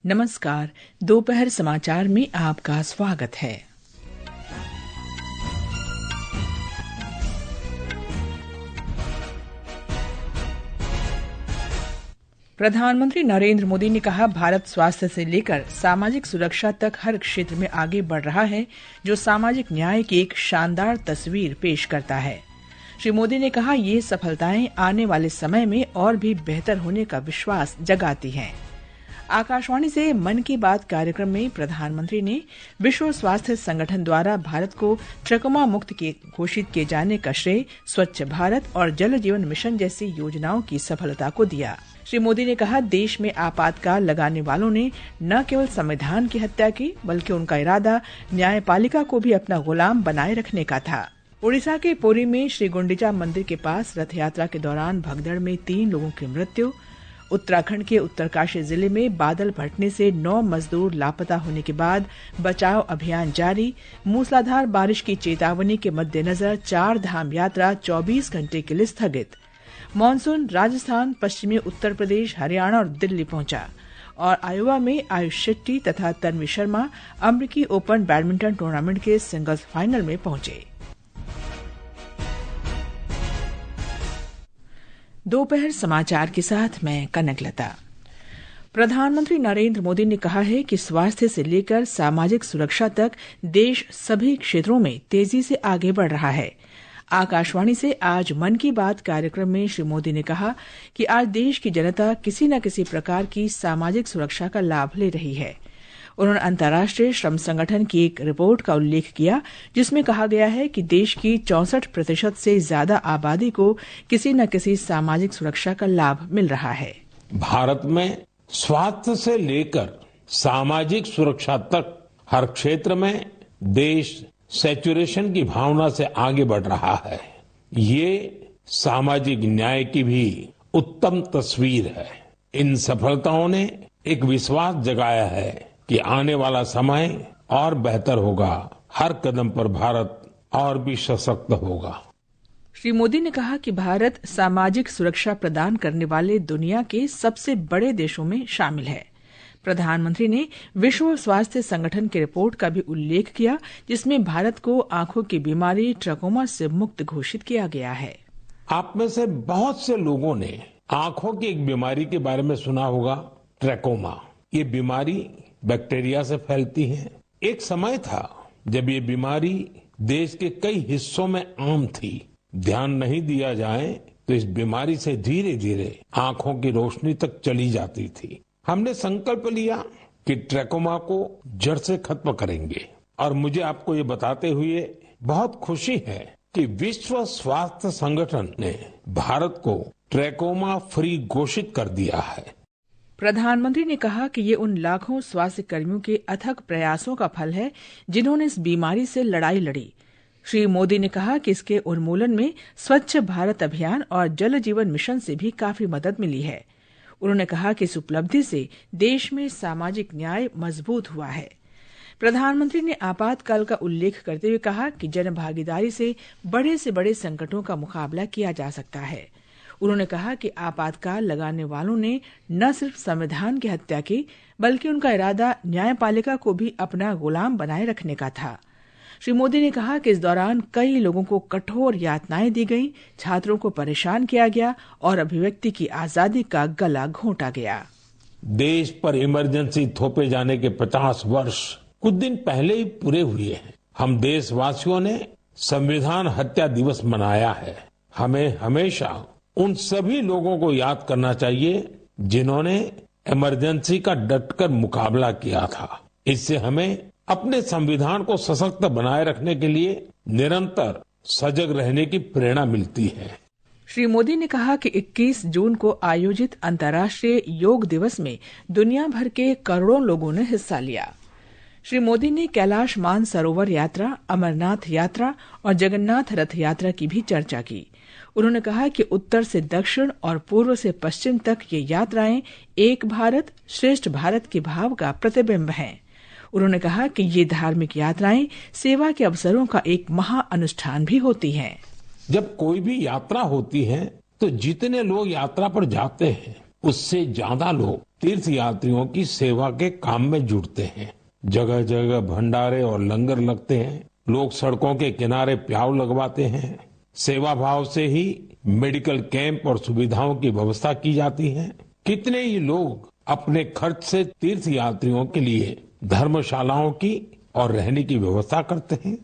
नमस्कार। दोपहर समाचार में आपका स्वागत है। प्रधानमंत्री नरेंद्र मोदी ने कहा, भारत स्वास्थ्य से लेकर सामाजिक सुरक्षा तक हर क्षेत्र में आगे बढ़ रहा है, जो सामाजिक न्याय की एक शानदार तस्वीर पेश करता है। श्री मोदी ने कहा, ये सफलताएं आने वाले समय में और भी बेहतर होने का विश्वास जगाती हैं। आकाशवाणी से मन की बात कार्यक्रम में प्रधानमंत्री ने विश्व स्वास्थ्य संगठन द्वारा भारत को ट्रकोमा मुक्त घोषित किए जाने का श्रेय स्वच्छ भारत और जल जीवन मिशन जैसी योजनाओं की सफलता को दिया। श्री मोदी ने कहा, देश में आपातकाल लगाने वालों ने न केवल संविधान की हत्या की, बल्कि उनका इरादा न्यायपालिका को भी अपना गुलाम बनाए रखने का था। ओडिशा के पुरी में श्री गुंडिचा मंदिर के पास रथ यात्रा के दौरान भगदड़ में 3 लोगों की मृत्यु। उत्तराखंड के उत्तरकाशी जिले में बादल फटने से 9 मजदूर लापता होने के बाद बचाव अभियान जारी। मूसलाधार बारिश की चेतावनी के मद्देनजर 4 धाम यात्रा 24 घंटे के लिए स्थगित। मानसून राजस्थान, पश्चिमी उत्तर प्रदेश, हरियाणा और दिल्ली पहुंचा और आयोवा में आयुष शेट्टी तथा तन्वी शर्मा अमेरिकी ओपन बैडमिंटन टूर्नामेंट के सिंगल्स फाइनल में पहुंचे। दोपहर समाचार के साथ मैं कनकलता। प्रधानमंत्री नरेंद्र मोदी ने कहा है कि स्वास्थ्य से लेकर सामाजिक सुरक्षा तक देश सभी क्षेत्रों में तेजी से आगे बढ़ रहा है। आकाशवाणी से आज मन की बात कार्यक्रम में श्री मोदी ने कहा कि आज देश की जनता किसी न किसी प्रकार की सामाजिक सुरक्षा का लाभ ले रही है। उन्होंने अंतर्राष्ट्रीय श्रम संगठन की एक रिपोर्ट का उल्लेख किया, जिसमें कहा गया है कि देश की 64% से ज्यादा आबादी को किसी न किसी सामाजिक सुरक्षा का लाभ मिल रहा है। भारत में स्वास्थ्य से लेकर सामाजिक सुरक्षा तक हर क्षेत्र में देश सैचुरेशन की भावना से आगे बढ़ रहा है। ये सामाजिक न्याय की भी उत्तम तस्वीर है। इन सफलताओं ने एक विश्वास जगाया है कि आने वाला समय और बेहतर होगा। हर कदम पर भारत और भी सशक्त होगा। श्री मोदी ने कहा कि भारत सामाजिक सुरक्षा प्रदान करने वाले दुनिया के सबसे बड़े देशों में शामिल है। प्रधानमंत्री ने विश्व स्वास्थ्य संगठन की रिपोर्ट का भी उल्लेख किया, जिसमें भारत को आंखों की बीमारी ट्रकोमा से मुक्त घोषित किया गया है। आप में से बहुत से लोगों ने आंखों की एक बीमारी के बारे में सुना होगा, ट्रकोमा। ये बीमारी बैक्टीरिया से फैलती है। एक समय था जब ये बीमारी देश के कई हिस्सों में आम थी। ध्यान नहीं दिया जाए तो इस बीमारी से धीरे धीरे आंखों की रोशनी तक चली जाती थी। हमने संकल्प लिया कि ट्रकोमा को जड़ से खत्म करेंगे और मुझे आपको ये बताते हुए बहुत खुशी है कि विश्व स्वास्थ्य संगठन ने भारत को ट्रकोमा फ्री घोषित कर दिया है। प्रधानमंत्री ने कहा कि ये उन लाखों स्वास्थ्य कर्मियों के अथक प्रयासों का फल है, जिन्होंने इस बीमारी से लड़ाई लड़ी। श्री मोदी ने कहा कि इसके उन्मूलन में स्वच्छ भारत अभियान और जल जीवन मिशन से भी काफी मदद मिली है। उन्होंने कहा कि इस उपलब्धि से देश में सामाजिक न्याय मजबूत हुआ है। प्रधानमंत्री ने आपातकाल का उल्लेख करते हुए कहा कि जन भागीदारी से बड़े संकटों का मुकाबला किया जा सकता है। उन्होंने कहा कि आपातकाल लगाने वालों ने न सिर्फ संविधान की हत्या की, बल्कि उनका इरादा न्यायपालिका को भी अपना गुलाम बनाए रखने का था। श्री मोदी ने कहा कि इस दौरान कई लोगों को कठोर यातनाएं दी गईं, छात्रों को परेशान किया गया और अभिव्यक्ति की आजादी का गला घोंटा गया। देश पर इमरजेंसी थोपे जाने के 50 वर्ष कुछ दिन पहले ही पूरे हुए हैं। हम देशवासियों ने संविधान हत्या दिवस मनाया है। हमें हमेशा उन सभी लोगों को याद करना चाहिए जिन्होंने इमरजेंसी का डटकर मुकाबला किया था। इससे हमें अपने संविधान को सशक्त बनाए रखने के लिए निरंतर सजग रहने की प्रेरणा मिलती है। श्री मोदी ने कहा कि 21 जून को आयोजित अंतर्राष्ट्रीय योग दिवस में दुनिया भर के करोड़ों लोगों ने हिस्सा लिया। श्री मोदी ने कैलाश मानसरोवर यात्रा, अमरनाथ यात्रा और जगन्नाथ रथ यात्रा की भी चर्चा की। उन्होंने कहा कि उत्तर से दक्षिण और पूर्व से पश्चिम तक ये यात्राएं एक भारत श्रेष्ठ भारत के भाव का प्रतिबिंब हैं। उन्होंने कहा कि ये धार्मिक यात्राएं सेवा के अवसरों का एक महाअनुष्ठान भी होती हैं। जब कोई भी यात्रा होती है तो जितने लोग यात्रा पर जाते हैं उससे ज्यादा लोग तीर्थ यात्रियों की सेवा के काम में जुटते हैं। जगह जगह भंडारे और लंगर लगते हैं। लोग सड़कों के किनारे प्याऊ लगवाते हैं। सेवा भाव से ही मेडिकल कैंप और सुविधाओं की व्यवस्था की जाती है। कितने ही लोग अपने खर्च से तीर्थ यात्रियों के लिए धर्मशालाओं की और रहने की व्यवस्था करते हैं।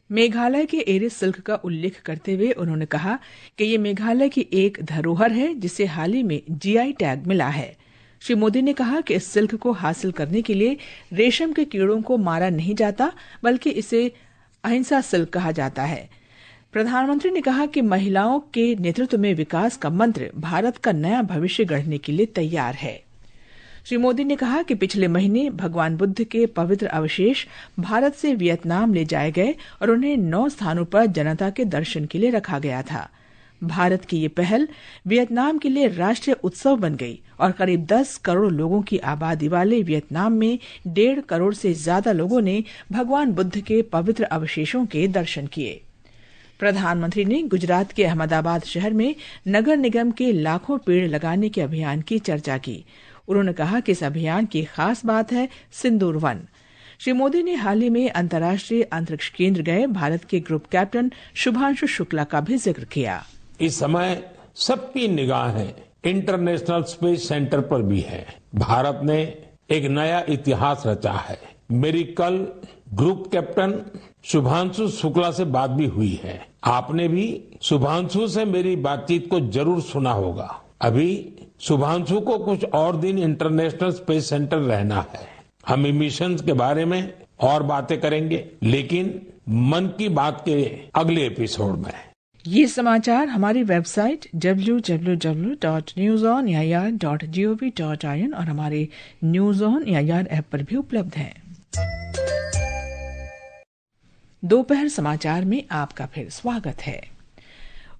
मेघालय के एरिस सिल्क का उल्लेख करते हुए उन्होंने कहा कि ये मेघालय की एक धरोहर है जिसे हाल ही में जीआई टैग मिला है। श्री मोदी ने कहा कि इस सिल्क को हासिल करने के लिए रेशम के कीड़ों को मारा नहीं जाता, बल्कि इसे अहिंसा सिल्क कहा जाता है। प्रधानमंत्री ने कहा कि महिलाओं के नेतृत्व में विकास का मंत्र भारत का नया भविष्य गढ़ने के लिए तैयार है। श्री मोदी ने कहा कि पिछले महीने भगवान बुद्ध के पवित्र अवशेष भारत से वियतनाम ले जाए गए और उन्हें 9 स्थानों पर जनता के दर्शन के लिए रखा गया था। भारत की ये पहल वियतनाम के लिए राष्ट्रीय उत्सव बन गई और करीब 10 करोड़ लोगों की आबादी वाले वियतनाम में 1.5 करोड़ से ज्यादा लोगों ने भगवान बुद्ध के पवित्र अवशेषों के दर्शन किए। प्रधानमंत्री ने गुजरात के अहमदाबाद शहर में नगर निगम के लाखों पेड़ लगाने के अभियान की चर्चा की। उन्होंने कहा कि इस अभियान की खास बात है सिंदूर वन। श्री मोदी ने हाल ही में अंतर्राष्ट्रीय अंतरिक्ष केंद्र गए भारत के ग्रुप कैप्टन शुभांशु शुक्ला का भी जिक्र किया। इस समय सबकी निगाहें इंटरनेशनल स्पेस सेंटर पर भी है। भारत ने एक नया इतिहास रचा है। मेरी कल ग्रुप कैप्टन शुभांशु शुक्ला से बात भी हुई है। आपने भी शुभांशु से मेरी बातचीत को जरूर सुना होगा। अभी शुभांशु को कुछ और दिन इंटरनेशनल स्पेस सेंटर रहना है। हम मिशंस के बारे में और बातें करेंगे, लेकिन मन की बात के अगले एपिसोड में। ये समाचार हमारी वेबसाइट www.newsonair.gov.in और हमारे न्यूज ऑन एआईआर ऐप पर भी उपलब्ध हैं। दोपहर समाचार में आपका फिर स्वागत है।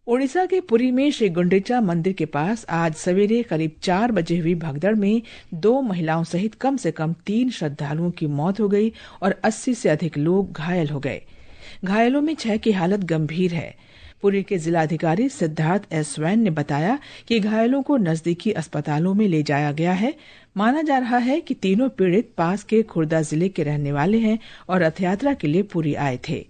ओडिशा के पुरी में श्री गुंडीचा मंदिर के पास आज सवेरे करीब 4 बजे हुई भगदड़ में 2 महिलाओं सहित कम से कम 3 श्रद्धालुओं की मौत हो गई और 80 से अधिक लोग घायल हो गए। घायलों में 6 की हालत गंभीर है। पुरी के जिलाधिकारी सिद्धार्थ एस वैन ने बताया कि घायलों को नजदीकी अस्पतालों में ले जाया गया है। माना जा रहा है कि तीनों पीड़ित पास के खुर्दा जिले के रहने वाले हैं और रथ यात्रा के लिए पुरी आए थे।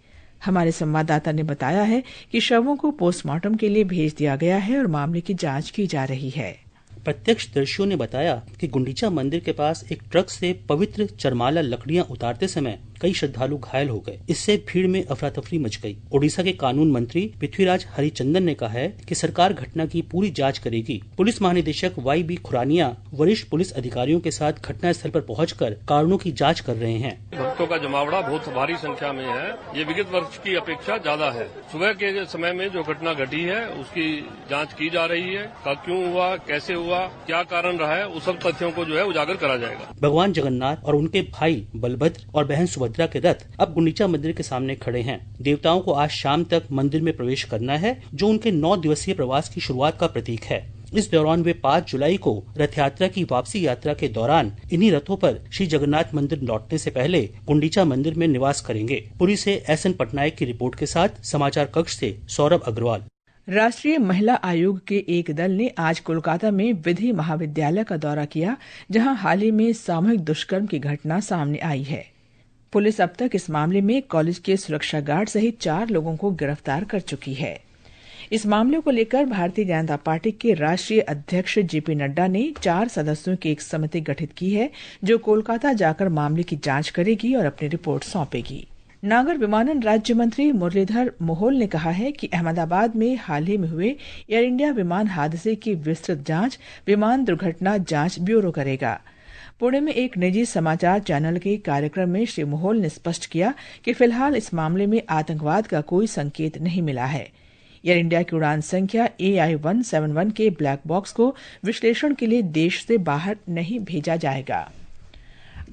हमारे संवाददाता ने बताया है कि शवों को पोस्टमार्टम के लिए भेज दिया गया है और मामले की जांच की जा रही है। प्रत्यक्षदर्शियों ने बताया कि गुंडीचा मंदिर के पास एक ट्रक से पवित्र चरमाला लकड़ियां उतारते समय कई श्रद्धालु घायल हो गए। इससे भीड़ में अफरा तफरी मच गई। ओडिशा के कानून मंत्री पृथ्वीराज हरिचंदन ने कहा है कि सरकार घटना की पूरी जांच करेगी। पुलिस महानिदेशक YB खुरानिया वरिष्ठ पुलिस अधिकारियों के साथ घटना स्थल पर पहुंचकर कारणों की जांच कर रहे हैं। भक्तों का जमावड़ा बहुत भारी संख्या में है। ये विगत वर्ष की अपेक्षा ज्यादा है। सुबह के समय में जो घटना घटी है उसकी जांच की जा रही है। क्यों हुआ, कैसे हुआ, क्या कारण रहा है, उस सब तथ्यों को जो है उजागर करा जाएगा। भगवान जगन्नाथ और उनके भाई बलभद्र और बहन सुभद्रा के रथ अब गुंडीचा मंदिर के सामने खड़े हैं। देवताओं को आज शाम तक मंदिर में प्रवेश करना है, जो उनके 9 दिवसीय प्रवास की शुरुआत का प्रतीक है। इस दौरान वे 5 जुलाई को रथ यात्रा की वापसी यात्रा के दौरान इन्हीं रथों पर श्री जगन्नाथ मंदिर लौटने से पहले गुंडीचा मंदिर में निवास करेंगे। पुरी से SN पटनायक की रिपोर्ट के साथ समाचार कक्ष से सौरभ अग्रवाल। राष्ट्रीय महिला आयोग के एक दल ने आज कोलकाता में विधि महाविद्यालय का दौरा किया, जहां हाल ही में सामूहिक दुष्कर्म की घटना सामने आई है। पुलिस अब तक इस मामले में कॉलेज के सुरक्षा गार्ड सहित 4 लोगों को गिरफ्तार कर चुकी है। इस मामले को लेकर भारतीय जनता पार्टी के राष्ट्रीय अध्यक्ष JP नड्डा ने 4 सदस्यों की एक समिति गठित की है, जो कोलकाता जाकर मामले की जांच करेगी और अपनी रिपोर्ट सौंपेगी। नागर विमानन राज्य मंत्री मुरलीधर मोहोल ने कहा है कि अहमदाबाद में हाल ही में हुए एयर इंडिया विमान हादसे की विस्तृत जांच विमान दुर्घटना जांच ब्यूरो करेगा। पुणे में एक निजी समाचार चैनल के कार्यक्रम में श्री मोहोल ने स्पष्ट किया कि फिलहाल इस मामले में आतंकवाद का कोई संकेत नहीं मिला है। एयर इंडिया की उड़ान संख्या AI-171 के ब्लैक बॉक्स को विश्लेषण के लिए देश से बाहर नहीं भेजा जाएगा।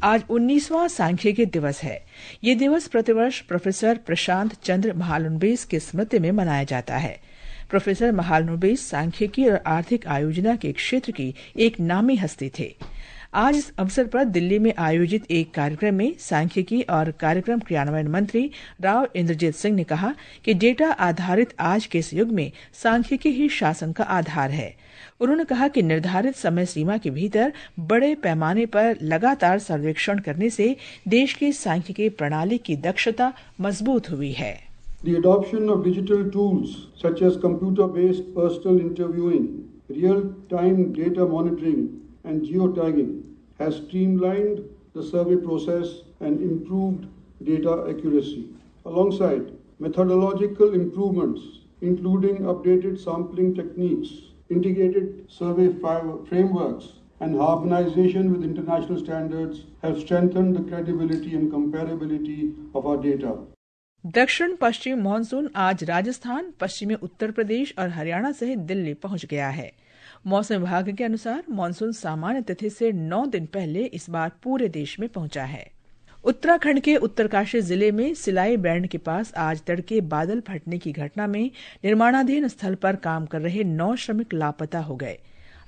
आज 19वां सांख्यिकी दिवस है। ये दिवस प्रतिवर्ष प्रोफेसर प्रशांत चंद्र महालनोबिस की स्मृति में मनाया जाता है। प्रोफेसर महालनोबिस सांख्यिकी और आर्थिक आयोजना के क्षेत्र की एक नामी हस्ती थे। आज इस अवसर पर दिल्ली में आयोजित एक कार्यक्रम में सांख्यिकी और कार्यक्रम क्रियान्वयन मंत्री राव इंद्रजीत सिंह ने कहा कि डेटा आधारित आज के इस युग में सांख्यिकी ही शासन का आधार है। उन्होंने कहा कि निर्धारित समय सीमा के भीतर बड़े पैमाने पर लगातार सर्वेक्षण करने से देश की सांख्यिकी प्रणाली की दक्षता मजबूत हुई है। The adoption of digital tools such as computer-based personal interviewing, real-time data monitoring and geotagging has streamlined the survey process and improved data accuracy. Alongside methodological improvements, including updated sampling techniques, integrated survey frameworks, and harmonization with international standards have strengthened the credibility and comparability of our data. दक्षिण पश्चिम monsoon आज राजस्थान, पश्चिमी उत्तर प्रदेश और हरियाणा सहित दिल्ली पहुंच गया है। मौसम विभाग के अनुसार मानसून सामान्य तिथि से 9 दिन पहले इस बार पूरे देश में पहुंचा है। उत्तराखंड के उत्तरकाशी जिले में सिलाई बैंड के पास आज तड़के बादल फटने की घटना में निर्माणाधीन स्थल पर काम कर रहे 9 श्रमिक लापता हो गए।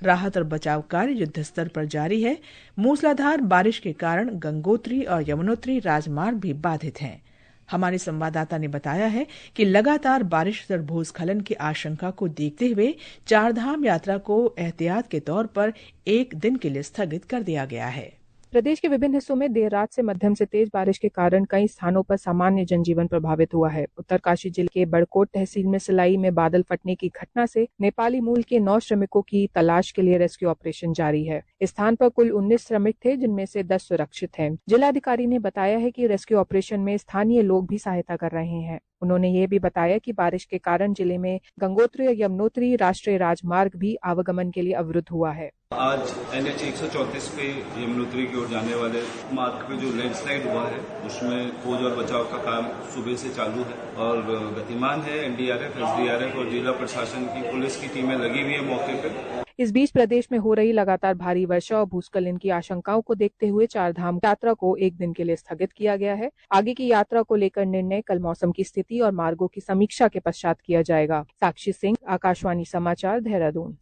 राहत और बचाव कार्य युद्ध स्तर पर जारी है। मूसलाधार बारिश के कारण गंगोत्री और यमुनोत्री राजमार्ग भी बाधित हैं। हमारे संवाददाता ने बताया है कि लगातार बारिश और भूस्खलन की आशंका को देखते हुए चारधाम यात्रा को एहतियात के तौर पर 1 दिन के लिए स्थगित कर दिया गया है। प्रदेश के विभिन्न हिस्सों में देर रात से मध्यम से तेज बारिश के कारण कई स्थानों पर सामान्य जनजीवन प्रभावित हुआ है। उत्तरकाशी जिले के बड़कोट तहसील में सिलाई में बादल फटने की घटना से नेपाली मूल के 9 श्रमिकों की तलाश के लिए रेस्क्यू ऑपरेशन जारी है। इस स्थान पर कुल 19 श्रमिक थे, जिनमें से 10 सुरक्षित हैं। जिलाधिकारी ने बताया है कि रेस्क्यू ऑपरेशन में स्थानीय लोग भी सहायता कर रहे हैं। उन्होंने ये भी बताया कि बारिश के कारण जिले में गंगोत्री और यमुनोत्री राष्ट्रीय राजमार्ग भी आवागमन के लिए अवरुद्ध हुआ है। आज NH 134 पे यमुनोत्री की ओर जाने वाले मार्ग पे जो लैंडस्लाइड हुआ है उसमें खोज और बचाव का काम सुबह से चालू है और गतिमान है। NDRF, SDRF और जिला प्रशासन की पुलिस की टीमें लगी हुई है मौके पे। इस बीच प्रदेश में हो रही लगातार भारी वर्षा और भूस्खलन की आशंकाओं को देखते हुए चारधाम यात्रा को 1 दिन के लिए स्थगित किया गया है। आगे की यात्रा को लेकर निर्णय कल मौसम की स्थिति और मार्गों की समीक्षा के पश्चात किया जाएगा। साक्षी सिंह, आकाशवाणी समाचार, देहरादून।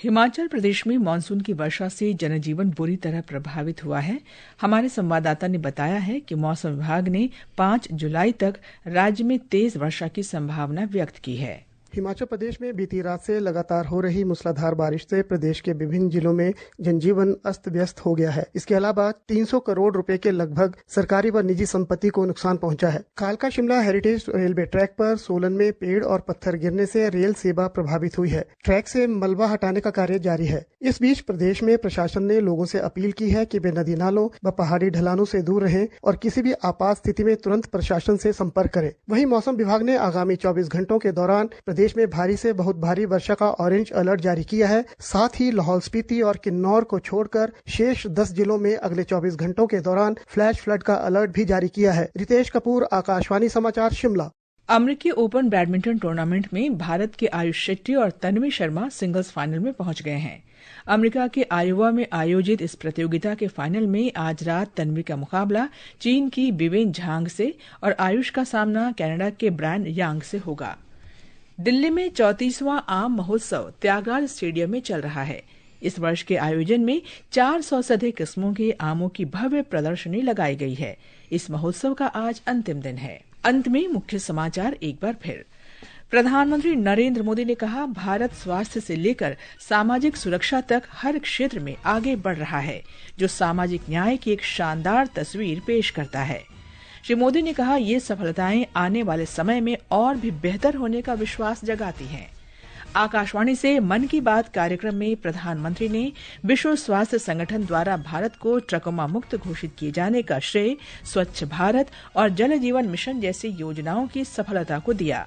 हिमाचल प्रदेश में मानसून की वर्षा से जनजीवन बुरी तरह प्रभावित हुआ है। हमारे संवाददाता ने बताया है कि मौसम विभाग ने 5 जुलाई तक राज्य में तेज वर्षा की संभावना व्यक्त की है। हिमाचल प्रदेश में बीती रात से लगातार हो रही मूसलाधार बारिश से प्रदेश के विभिन्न जिलों में जनजीवन अस्त व्यस्त हो गया है। इसके अलावा 300 करोड़ रुपए के लगभग सरकारी व निजी संपत्ति को नुकसान पहुंचा है। कालका शिमला हेरिटेज रेलवे ट्रैक पर सोलन में पेड़ और पत्थर गिरने से रेल सेवा प्रभावित हुई है। ट्रैक से मलबा हटाने का कार्य जारी है। इस बीच प्रदेश में प्रशासन ने लोगों से अपील की है कि वे नदी नालों व पहाड़ी ढलानों से दूर रहें और किसी भी आपात स्थिति में तुरंत प्रशासन से संपर्क करें। वहीं मौसम विभाग ने आगामी 24 घंटों के दौरान प्रदेश में भारी से बहुत भारी वर्षा का ऑरेंज अलर्ट जारी किया है। साथ ही लाहौल स्पीति और किन्नौर को छोड़कर शेष 10 जिलों में अगले 24 घंटों के दौरान फ्लैश फ्लड का अलर्ट भी जारी किया है। रितेश कपूर, आकाशवाणी समाचार, शिमला। अमेरिकी ओपन बैडमिंटन टूर्नामेंट में भारत के आयुष शेट्टी और तन्वी शर्मा सिंगल्स फाइनल में पहुंच गए हैं। अमेरिका के आयोवा में आयोजित इस प्रतियोगिता के फाइनल में आज रात तन्वी का मुकाबला चीन की बिवेन झांग से और आयुष का सामना कनाडा के ब्रायन यांग से होगा। दिल्ली में 34वां आम महोत्सव त्यागराज स्टेडियम में चल रहा है। इस वर्ष के आयोजन में 400 से अधिक किस्मों के आमों की भव्य प्रदर्शनी लगाई गई है। इस महोत्सव का आज अंतिम दिन है। अंत में मुख्य समाचार एक बार फिर। प्रधानमंत्री नरेंद्र मोदी ने कहा, भारत स्वास्थ्य से लेकर सामाजिक सुरक्षा तक हर क्षेत्र में आगे बढ़ रहा है, जो सामाजिक न्याय की एक शानदार तस्वीर पेश करता है। श्री मोदी ने कहा, ये सफलताएं आने वाले समय में और भी बेहतर होने का विश्वास जगाती हैं। आकाशवाणी से मन की बात कार्यक्रम में प्रधानमंत्री ने विश्व स्वास्थ्य संगठन द्वारा भारत को ट्रकोमा मुक्त घोषित किए जाने का श्रेय स्वच्छ भारत और जल जीवन मिशन जैसी योजनाओं की सफलता को दिया।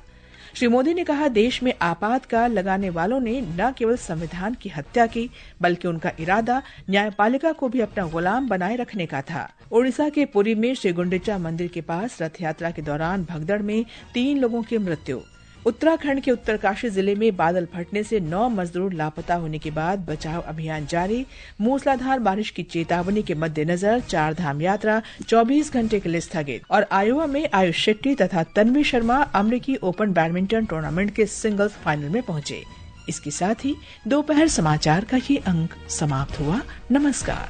श्री मोदी ने कहा, देश में आपातकाल लगाने वालों ने न केवल संविधान की हत्या की, बल्कि उनका इरादा न्यायपालिका को भी अपना गुलाम बनाए रखने का था। ओडिशा के पुरी में श्री गुंडिचा मंदिर के पास रथ यात्रा के दौरान भगदड़ में 3 लोगों की मृत्यु। उत्तराखंड के उत्तरकाशी जिले में बादल फटने से 9 मजदूर लापता होने के बाद बचाव अभियान जारी। मूसलाधार बारिश की चेतावनी के मद्देनजर चारधाम यात्रा 24 घंटे के लिए स्थगित। और आयोवा में आयुष शेट्टी तथा तन्वी शर्मा अमेरिकी ओपन बैडमिंटन टूर्नामेंट के सिंगल्स फाइनल में पहुंचे। इसके साथ ही दोपहर समाचार का ये अंक समाप्त हुआ। नमस्कार।